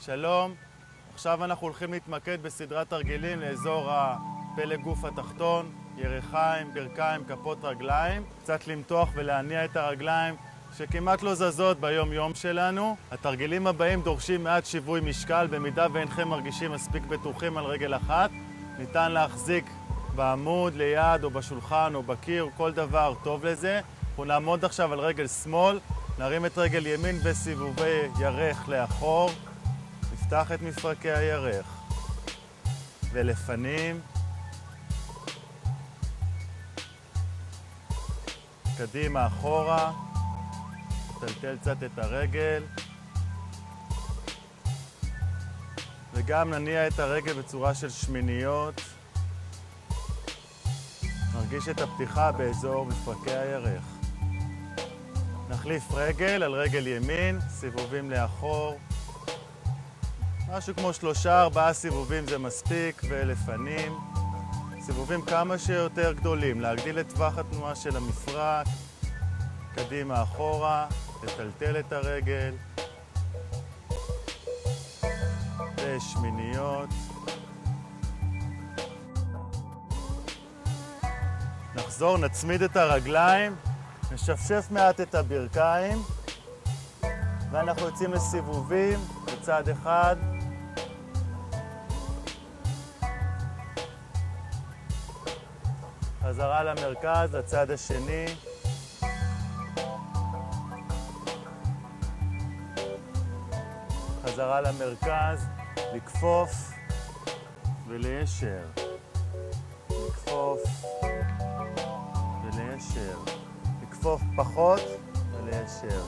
שלום, עכשיו אנחנו הולכים להתמקד בסדרת תרגילים לאזור הפלג גוף התחתון, ירכיים, ברכיים, כפות רגליים. קצת למתוח ולהניע את הרגליים שכמעט לא זזות ביום יום שלנו. התרגילים הבאים דורשים מעט שיווי משקל. במידה ואינכם מרגישים מספיק בטוחים על רגל אחת, ניתן להחזיק בעמוד, ליד או בשולחן או בקיר, כל דבר טוב לזה. אנחנו נעמוד עכשיו על רגל שמאל, נרים את רגל ימין בסיבובי ירך לאחור, נפתח את מפרקי הירך ולפנים, קדימה אחורה, נטלטל קצת את הרגל וגם נניע את הרגל בצורה של שמיניות. נרגיש את הפתיחה באזור מפרקי הירך. נחליף רגל על רגל ימין, סיבובים לאחור. משהו כמו 3-4 סיבובים זה מספיק, ולפנים. סיבובים כמה שיותר גדולים, להגדיל את טווח התנועה של המפרק. קדימה אחורה, לטלטל את הרגל. ושמיניות. נחזור, נצמיד את הרגליים, נשפשף מעט את הברכיים, ואנחנו יוצאים לסיבובים בצד אחד. חזרה למרכז, לצד השני. חזרה למרכז, לקפוף וליישר. לקפוף וליישר. לקפוף פחות וליישר.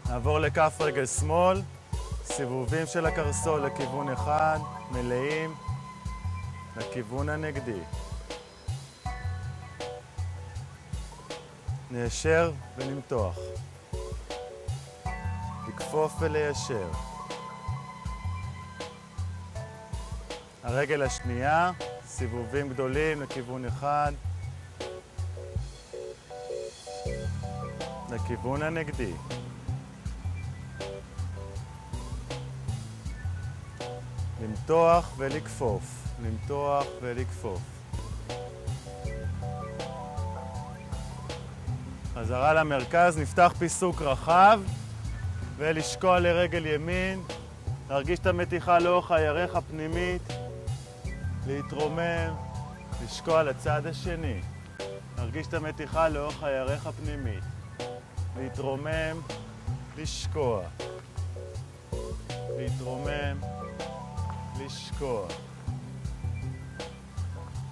נעבור לכף רגל שמאל, סיבובים של הקרסול לכיוון אחד, מלאים לכיוון הנגדי. ניישר ונמתוח. לקפוף וליישר. הרגל השנייה, סיבובים גדולים לכיוון אחד, לכיוון הנגדי. למתוח ולקפוף, למתוח ולקפוף. חזרה למרכז, נפתח פיסוק רחב ולשקוע לרגל ימין. להרגיש את המתיחה לאורך הירך הפנימית, להתרומם, לשקוע לצד השני. להרגיש את המתיחה לאורך הירך הפנימית, להתרומם, לשקוע, להתרומם, לשקוע.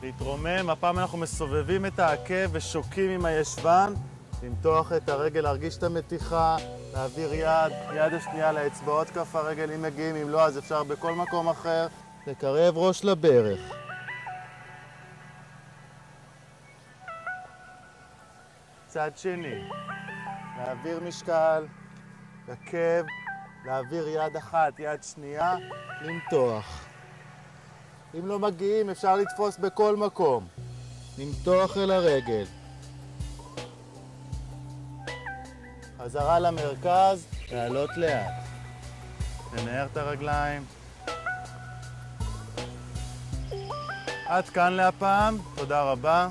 להתרומם, הפעם אנחנו מסובבים את העקב ושוקים עם הישבן, למתוח את הרגל, להרגיש את המתיחה, להעביר יד השנייה לאצבעות כף הרגל אם מגיעים, אם לא אז אפשר בכל מקום אחר. לקרב ראש לברך. צד שני, להעביר משקל, עקב, להעביר יד אחת, יד שנייה, למתוח. אם לא מגיעים אפשר לתפוס בכל מקום. למתוח אל הרגל. חזרה למרכז, לעלות לאט. ננער את הרגליים. עד כאן להפעם, תודה רבה.